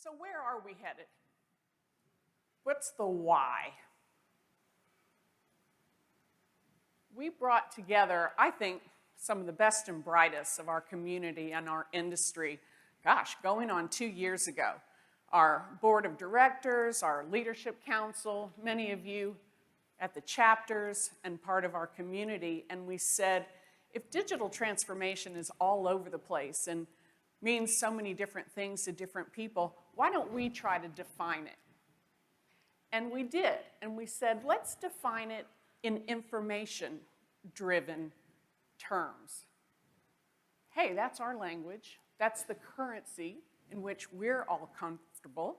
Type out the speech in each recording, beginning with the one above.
So where are we headed? What's the why? We brought together, I think, some of the best and brightest of our community and our industry, gosh, going on 2 years ago. Our board of directors, our leadership council, many of you at the chapters and part of our community, and we said, if digital transformation is all over the place and means so many different things to different people, why don't we try to define it? And we did, and we said, let's define it in information-driven terms. Hey, that's our language. That's the currency in which we're all comfortable.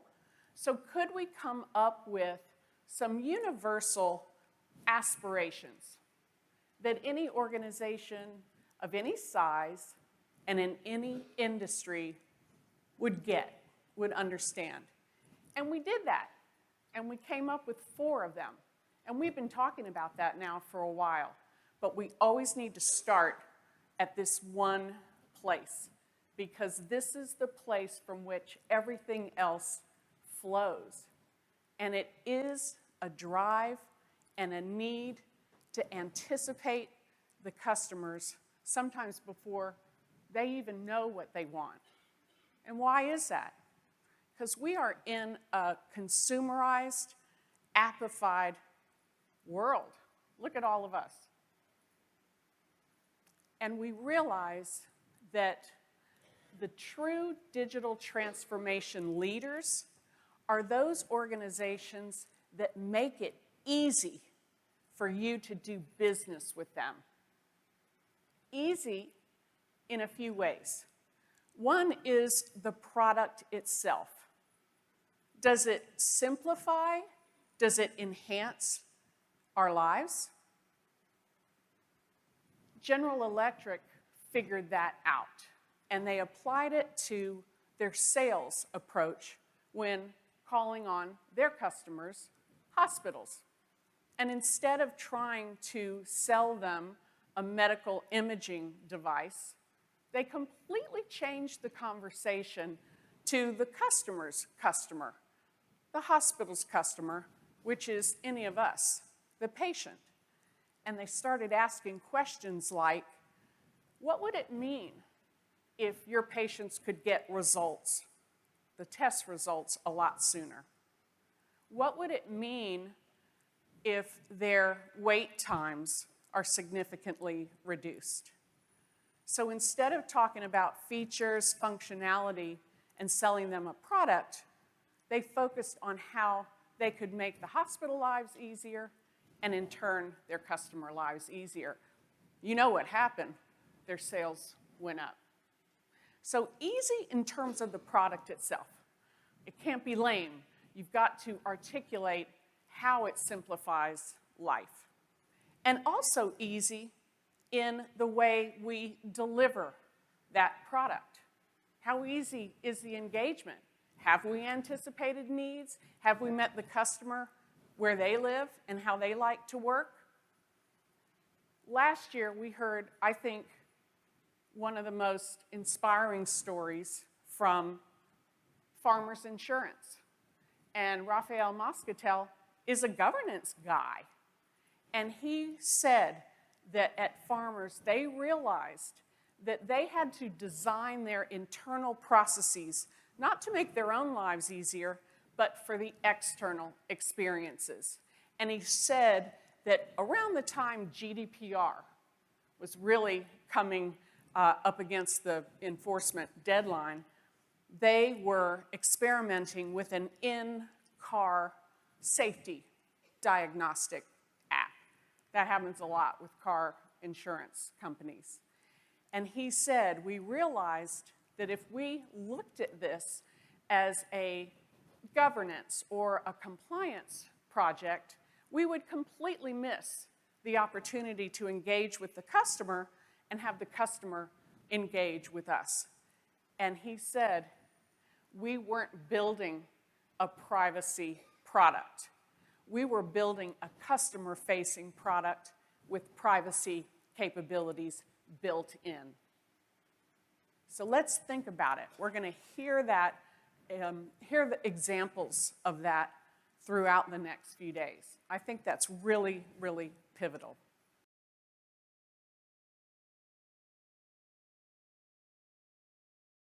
So could we come up with some universal aspirations that any organization of any size and in any industry would get, would understand? And we did that. And we came up with 4 of them. And we've been talking about that now for a while. But we always need to start at this one place, because this is the place from which everything else flows. And it is a drive and a need to anticipate the customers, sometimes before they even know what they want. And why is that? Because we are in a consumerized, appified world. Look at all of us. And we realize that the true digital transformation leaders are those organizations that make it easy for you to do business with them. Easy in a few ways. One is the product itself. Does it simplify? Does it enhance our lives? General Electric figured that out, and they applied it to their sales approach when calling on their customers, hospitals. And instead of trying to sell them a medical imaging device, they completely changed the conversation to the customer's customer, the hospital's customer, which is any of us, the patient. And they started asking questions like, what would it mean if your patients could get results, the test results, a lot sooner? What would it mean if their wait times are significantly reduced? So instead of talking about features, functionality, and selling them a product, they focused on how they could make the hospital lives easier and in turn their customer lives easier. You know what happened? Their sales went up. So easy in terms of the product itself. It can't be lame. You've got to articulate how it simplifies life. And also easy in the way we deliver that product. How easy is the engagement? Have we anticipated needs? Have we met the customer where they live and how they like to work? Last year we heard, I think, one of the most inspiring stories from Farmers Insurance. And Rafael Moscatel is a governance guy. And he said that at Farmers, they realized that they had to design their internal processes, not to make their own lives easier, but for the external experiences. And he said that around the time GDPR was really coming up against the enforcement deadline, they were experimenting with an in-car safety diagnostic app. That happens a lot with car insurance companies. And he said, we realized that if we looked at this as a governance or a compliance project, we would completely miss the opportunity to engage with the customer and have the customer engage with us. And he said, we weren't building a privacy product. We were building a customer-facing product with privacy capabilities built in. So let's think about it. We're going to hear that hear the examples of that throughout the next few days. I think that's really, really pivotal.